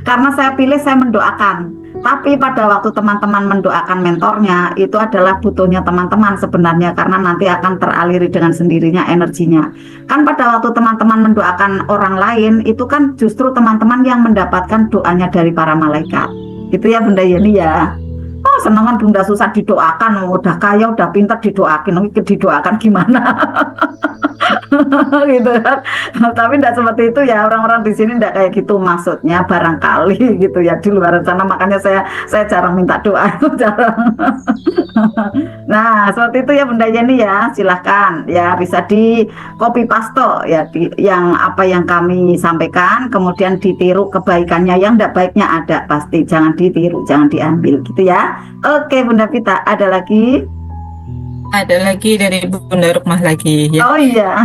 Karena saya pilih saya mendoakan. Tapi pada waktu teman-teman mendoakan mentornya, itu adalah butuhnya teman-teman sebenarnya, karena nanti akan teraliri dengan sendirinya energinya. Kan pada waktu teman-teman mendoakan orang lain, itu kan justru teman-teman yang mendapatkan doanya dari para malaikat. Gitu ya Bunda Yeni ya. Oh senangan Bunda susah didoakan, udah kaya, udah pintar didoakan gimana? Gitu kan. Tapi tidak seperti itu ya, orang-orang di sini tidak kayak gitu maksudnya, barangkali gitu ya di luar sana, makanya saya jarang minta doa. Jarang. Nah seperti itu ya Bunda Yeni ya, silahkan ya bisa di copy paste ya, yang apa yang kami sampaikan, kemudian ditiru kebaikannya, yang tidak baiknya ada pasti jangan ditiru, jangan diambil gitu ya. Oke Bunda Pita, ada lagi? Ada lagi dari Bunda Rukmah lagi ya. Oh iya.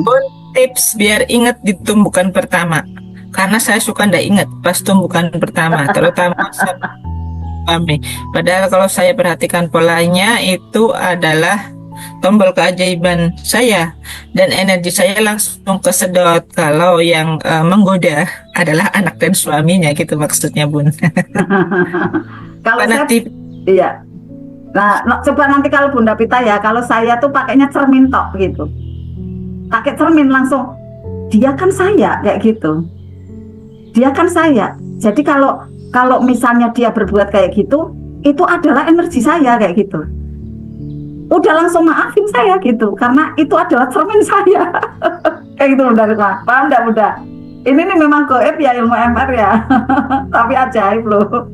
Bun, tips biar ingat di tumbukan pertama. Karena saya suka ndak ingat pas tumbukan pertama, terutama suami. Padahal kalau saya perhatikan polanya itu adalah tombol keajaiban saya, dan energi saya langsung kesedot kalau yang menggoda adalah anak dan suaminya gitu maksudnya Bun. Kalau Karena saya, iya. Nah, coba nanti kalau Bunda Pita ya, kalau saya tuh pakainya cermin tok gitu. Pakai cermin langsung, dia kan saya kayak gitu. Dia kan saya. Jadi kalau misalnya dia berbuat kayak gitu, itu adalah energi saya kayak gitu. Udah langsung maafin saya gitu, karena itu adalah cermin saya. Kayak gitu Bunda Rukmah. Paham enggak Bunda? Ini nih memang goib ya, ilmu MR ya. Tapi ajaib loh.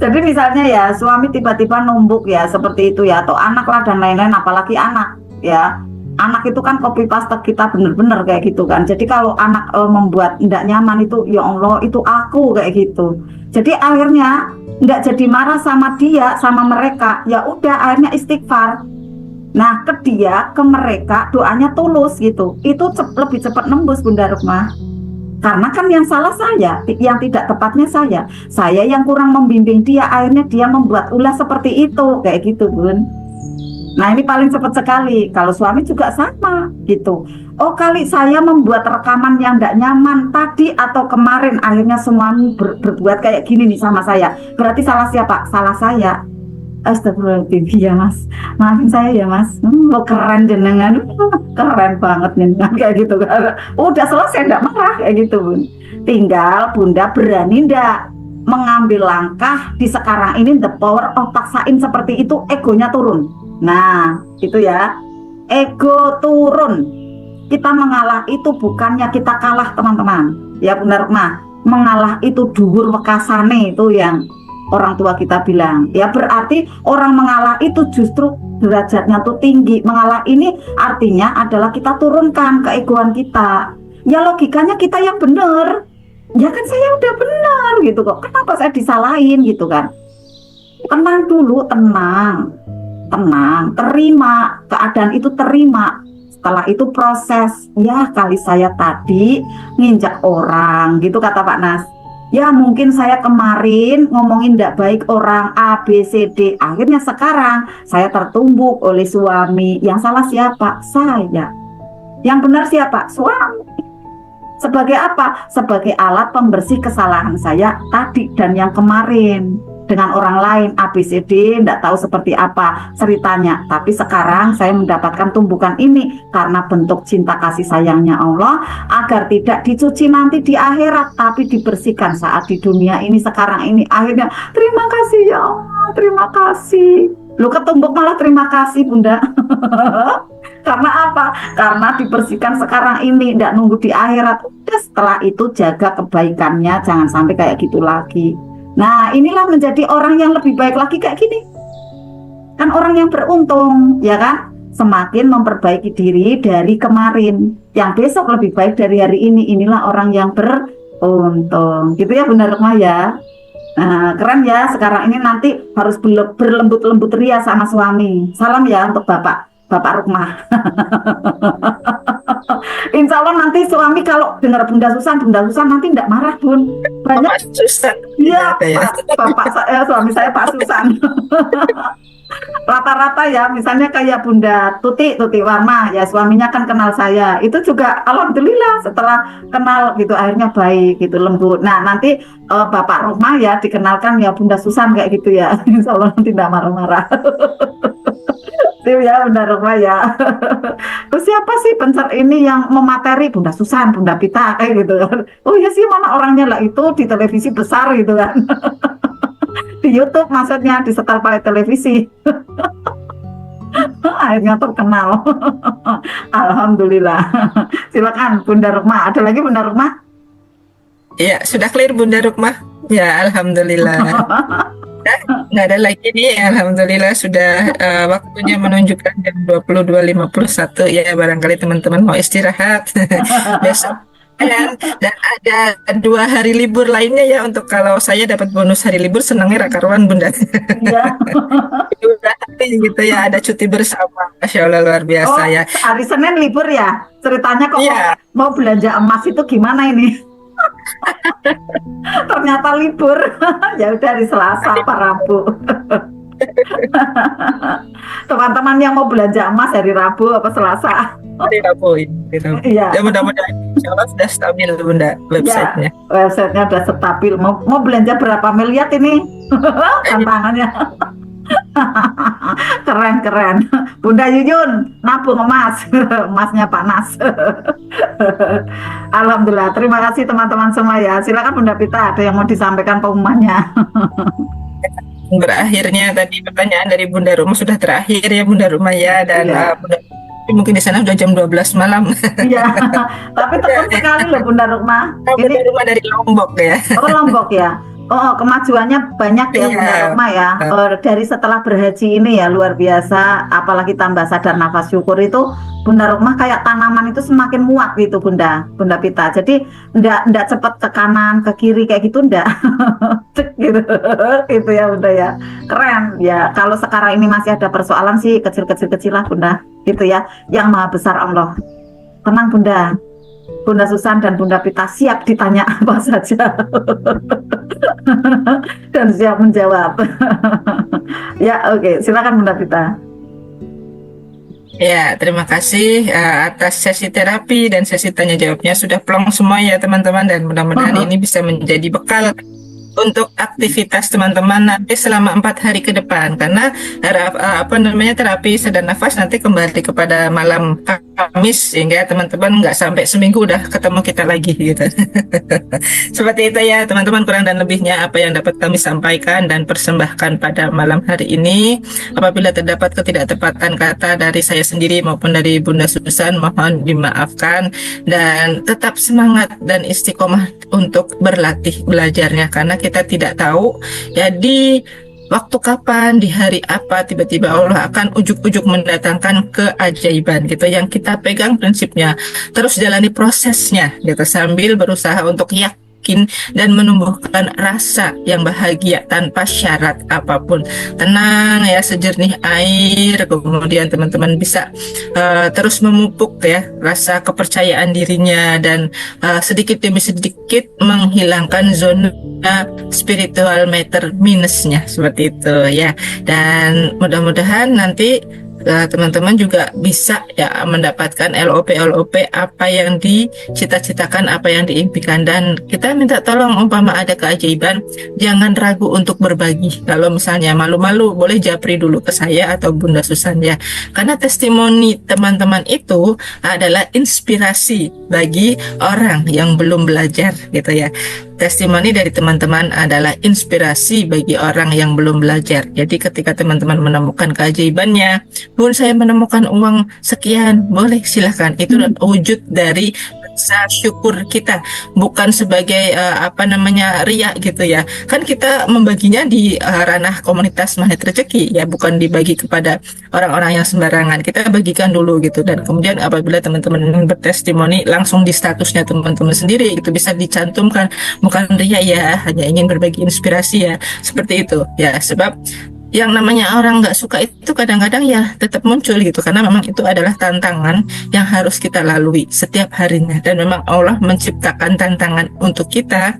Jadi misalnya ya suami tiba-tiba numbuk ya seperti itu ya, atau anak lah dan lain-lain, apalagi anak ya. Anak itu kan copy paste kita bener-bener kayak gitu kan. Jadi kalau anak membuat tidak nyaman itu, ya Allah itu aku kayak gitu. Jadi akhirnya nggak jadi marah sama dia, sama mereka. Ya udah akhirnya istighfar. Nah ke dia, ke mereka doanya tulus gitu. Itu lebih cepat nembus Bunda Rukmah. Karena kan yang salah saya, yang tidak tepatnya saya yang kurang membimbing dia, akhirnya dia membuat ulah seperti itu, kayak gitu Bun. Nah ini paling cepat sekali. Kalau suami juga sama gitu. Oh kali saya membuat rekaman yang tidak nyaman tadi atau kemarin, akhirnya suami berbuat kayak gini nih sama saya. Berarti salah siapa? Salah saya. Astagfirullahaladzim ya Mas, maafin saya ya Mas. Oh keren jenengan, keren banget nih kayak gitu. Udah selesai enggak marah kayak gitu Bun. Tinggal Bunda berani enggak mengambil langkah di sekarang ini, the power of paksain seperti itu, egonya turun. Nah itu ya, ego turun. Kita mengalah itu bukannya kita kalah teman-teman. Ya benar mah, mengalah itu dhuwur wekasane, itu yang orang tua kita bilang. Ya berarti orang mengalah itu justru derajatnya tuh tinggi. Mengalah ini artinya adalah kita turunkan keegoan kita. Ya logikanya kita yang benar. Ya kan saya udah benar gitu kok. Kenapa saya disalahin gitu kan? Tenang dulu, tenang. Tenang, terima keadaan itu, terima. Setelah itu proses. Ya kali saya tadi nginjak orang gitu kata Pak Nas. Ya mungkin saya kemarin ngomongin tidak baik orang A, B, C, D. Akhirnya sekarang saya tertumbuk oleh suami. Yang salah siapa? Saya. Yang benar siapa? Suami. Sebagai apa? Sebagai alat pembersih kesalahan saya tadi dan yang kemarin. Dengan orang lain A, B, C, D, tidak tahu seperti apa ceritanya. Tapi sekarang saya mendapatkan tumbukan ini karena bentuk cinta kasih sayangnya Allah, agar tidak dicuci nanti di akhirat, tapi dibersihkan saat di dunia ini sekarang ini. Akhirnya terima kasih ya Allah, terima kasih. Lu ketumbuk malah terima kasih Bunda. Karena apa? Karena dibersihkan sekarang ini, tidak nunggu di akhirat. Udah setelah itu jaga kebaikannya, jangan sampai kayak gitu lagi. Nah, inilah menjadi orang yang lebih baik lagi kayak gini. Kan orang yang beruntung, ya kan? Semakin memperbaiki diri dari kemarin. Yang besok lebih baik dari hari ini. Inilah orang yang beruntung. Gitu ya Bunda Rukmah ya. Nah, keren ya. Sekarang ini nanti harus berlembut-lembut ria sama suami. Salam ya untuk Bapak Rukmah. Insya Allah nanti suami kalau dengar Bunda Susan nanti tidak marah Bun. Banyak Bapak Susan. iya Ya. Bapak saya, suami saya Pak Susan. Rata-rata ya, misalnya kayak Bunda Tuti Warma, ya suaminya kan kenal saya. Itu juga alhamdulillah setelah kenal gitu akhirnya baik gitu, lembut. Nah, nanti Bapak Rukmah ya dikenalkan ya Bunda Susan kayak gitu ya. Insya Allah nanti tidak marah-marah. Itu ya Bunda Rukmah ya. Terus siapa sih pencer ini yang memateri Bunda Susan, Bunda Pita kayak gitu kan. Oh ya sih, mana orangnya lah itu di televisi besar gitu kan. Di YouTube maksudnya, disetel pakai televisi. Akhirnya terkenal. Alhamdulillah. Silakan Bunda Rukmah. Ada lagi Bunda Rukmah? Iya, sudah clear Bunda Rukmah. Ya, alhamdulillah. Nggak ada lagi nih, alhamdulillah sudah waktunya menunjukkan jam 22.51 ya, barangkali teman-teman mau istirahat besok dan ada 2 hari libur lainnya ya, untuk kalau saya dapat bonus hari libur senangnya rakaruan Bunda. Iya. 2 hari gitu ya, ada cuti bersama. Masya Allah luar biasa ya. Hari Senin libur ya? Ceritanya kok Iya. mau belanja emas itu gimana ini? Ternyata libur. Ya udah hari Selasa apa Rabu. Teman-teman yang mau belanja emas hari Rabu apa Selasa? Hari Rabu ini. Iya. Ya mudah-mudahan insya Allah sudah stabil Bunda websitenya. Websitenya udah stabil. Mau belanja berapa miliar ini? Tantangannya. Keren. Bunda Yuyun nabung emas. Emasnya panas. Alhamdulillah. Terima kasih teman-teman semua ya. Silakan Bunda Pita, ada yang mau disampaikan pengumumannya. Berakhirnya tadi pertanyaan dari Bunda Rumah sudah terakhir ya Bunda Rumah ya, dan Iya. Bunda, mungkin di sana sudah jam 12 malam. Iya. Tapi tepat sekali loh Bunda Rukmah. Bunda Rumah dari Lombok ya. Oh Lombok ya. Oh kemajuannya banyak ya Iya. Bunda Rukmah ya. Dari setelah berhaji ini ya luar biasa. Apalagi tambah sadar nafas syukur itu Bunda Rukmah kayak tanaman itu semakin muat gitu Bunda Pita. Jadi ndak cepat ke kanan ke kiri kayak gitu ndak. Cek gitu. Gitu ya Bunda ya. Keren ya. Kalau sekarang ini masih ada persoalan sih kecil lah Bunda. Gitu ya. Yang maha besar Allah. Tenang Bunda. Bunda Susan dan Bunda Pita siap ditanya apa saja dan siap menjawab. Ya oke, silakan Bunda Pita. Ya, terima kasih atas sesi terapi dan sesi tanya jawabnya sudah plong semua ya teman-teman, dan mudah-mudahan ini bisa menjadi bekal untuk aktivitas teman-teman nanti selama 4 hari ke depan, karena terapi sadar nafas nanti kembali kepada malam Kamis, sehingga teman-teman nggak sampai seminggu udah ketemu kita lagi gitu. Seperti itu ya teman-teman, kurang dan lebihnya apa yang dapat kami sampaikan dan persembahkan pada malam hari ini. Apabila terdapat ketidaktepatan kata dari saya sendiri maupun dari Bunda Susan, mohon dimaafkan, dan tetap semangat dan istiqomah untuk berlatih belajarnya, karena kita tidak tahu ya di waktu kapan, di hari apa tiba-tiba Allah akan ujuk-ujuk mendatangkan keajaiban gitu. Yang kita pegang prinsipnya terus jalani prosesnya gitu, sambil berusaha untuk yakin dan menumbuhkan rasa yang bahagia tanpa syarat apapun. Tenang ya, sejernih air. Kemudian teman-teman bisa terus memupuk ya rasa kepercayaan dirinya, dan sedikit demi sedikit menghilangkan zona spiritual matter minusnya, seperti itu ya. Dan mudah-mudahan nanti teman-teman juga bisa ya mendapatkan LOP apa yang dicita-citakan, apa yang diimpikan, dan kita minta tolong umpama ada keajaiban jangan ragu untuk berbagi. Kalau misalnya malu-malu boleh japri dulu ke saya atau Bunda Susan ya, karena testimoni teman-teman itu adalah inspirasi bagi orang yang belum belajar gitu ya. testimoni dari teman-teman adalah inspirasi bagi orang yang belum belajar. Jadi ketika teman-teman menemukan keajaibannya, Bun saya menemukan uang sekian, boleh silahkan. Itu wujud dari rasa syukur kita, bukan sebagai ria gitu ya. Kan kita membaginya di ranah komunitas Magnet Rezeki ya, bukan dibagi kepada orang-orang yang sembarangan. Kita bagikan dulu gitu, dan kemudian apabila teman-teman ingin bertestimoni, langsung di statusnya teman-teman sendiri itu bisa dicantumkan, bukan ria ya, hanya ingin berbagi inspirasi ya, seperti itu ya. Sebab yang namanya orang nggak suka itu kadang-kadang ya tetap muncul gitu, karena memang itu adalah tantangan yang harus kita lalui setiap harinya, dan memang Allah menciptakan tantangan untuk kita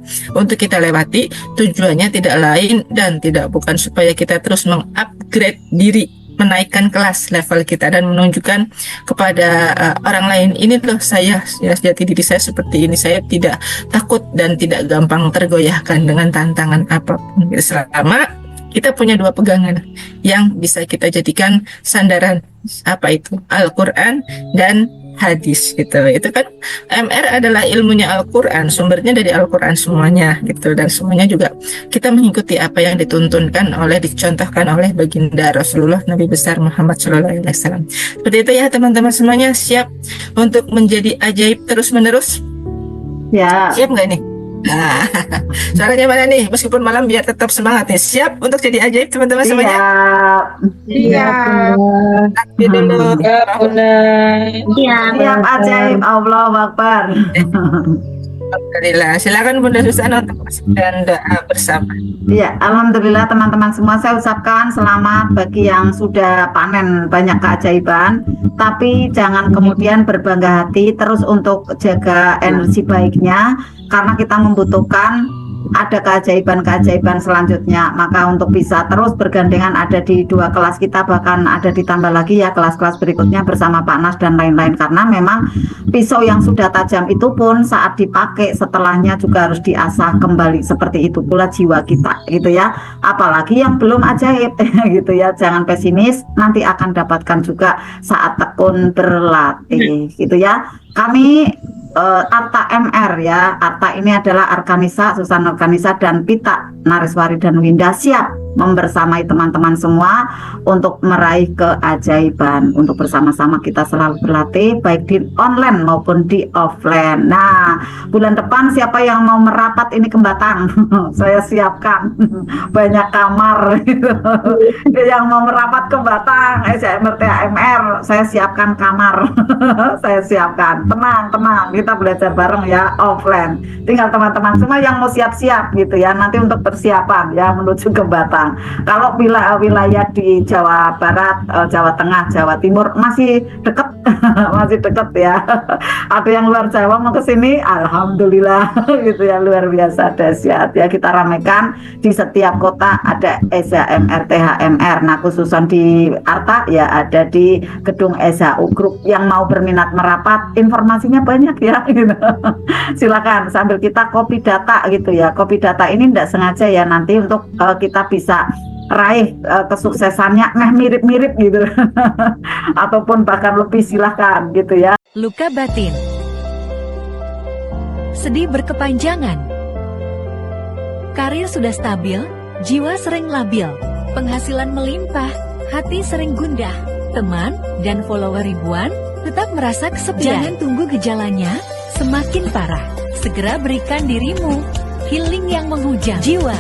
lewati. Tujuannya tidak lain dan tidak bukan supaya kita terus mengupgrade diri, menaikkan kelas level kita, dan menunjukkan kepada orang lain, ini loh saya, ya, jati diri saya seperti ini, saya tidak takut dan tidak gampang tergoyahkan dengan tantangan apapun. Selama kita punya dua pegangan yang bisa kita jadikan sandaran, apa itu? Al-Quran dan hadis gitu. Itu kan MR adalah ilmunya Al-Quran, sumbernya dari Al-Quran semuanya gitu, dan semuanya juga kita mengikuti apa yang dicontohkan oleh baginda Rasulullah Nabi besar Muhammad SAW. Seperti itu ya teman-teman semuanya, siap untuk menjadi ajaib terus menerus? Ya. Siap nggak nih? Nah, suaranya mana nih? Meskipun malam biar tetap semangat nih. Siap untuk jadi ajaib teman-teman semuanya? Iya. Takbir dulu. Siap ajaib, Allahu Akbar. Alhamdulillah. Silakan Bunda Susana untuk dan doa bersama. Iya, alhamdulillah teman-teman semua, saya ucapkan selamat bagi yang sudah panen banyak keajaiban, tapi jangan kemudian berbangga hati, terus untuk jaga energi baiknya, karena kita membutuhkan ada keajaiban-keajaiban selanjutnya. Maka untuk bisa terus bergandengan ada di dua kelas kita, bahkan ada ditambah lagi ya kelas-kelas berikutnya bersama Pak Nas dan lain-lain, karena memang pisau yang sudah tajam itu pun saat dipakai setelahnya juga harus diasah kembali. Seperti itu pula jiwa kita gitu ya, apalagi yang belum ajaib gitu ya. Jangan pesimis, nanti akan dapatkan juga saat tekun berlatih gitu ya. Kami Arta MR ya, Arta ini adalah Arkanisa, Susan Arkanisa, dan Pita Nariswari dan Winda siap membersamai teman-teman semua untuk meraih keajaiban. Untuk bersama-sama kita selalu berlatih baik di online maupun di offline. Nah, bulan depan siapa yang mau merapat ini ke Batang? Saya siapkan banyak kamar gitu. Yang mau merapat ke Batang, SMRTAMR, saya siapkan kamar. Saya siapkan. Tenang, kita belajar bareng ya offline. Tinggal teman-teman semua yang mau siap-siap gitu ya, nanti untuk persiapan ya menuju ke Batang. Kalau wilayah di Jawa Barat, Jawa Tengah, Jawa Timur masih dekat, masih dekat ya. Ada yang luar Jawa mau ke sini, alhamdulillah gitu ya, luar biasa dahsyat ya. Kita ramaikan di setiap kota ada SHMR, THMR. Nah, khususan di Arta ya ada di gedung SHU Group. Yang mau berminat merapat, informasinya banyak ya. Gitu. Silakan sambil kita copy data gitu ya. Copy data ini tidak sengaja ya, nanti untuk kita bisa raih kesuksesannya mirip-mirip gitu. Ataupun bahkan lebih, silahkan gitu ya. Luka batin, sedih berkepanjangan, karir sudah stabil, jiwa sering labil, penghasilan melimpah, hati sering gundah, teman dan follower ribuan, tetap merasa kesepian. Jangan tunggu gejalanya semakin parah, segera berikan dirimu healing yang menghujam jiwa.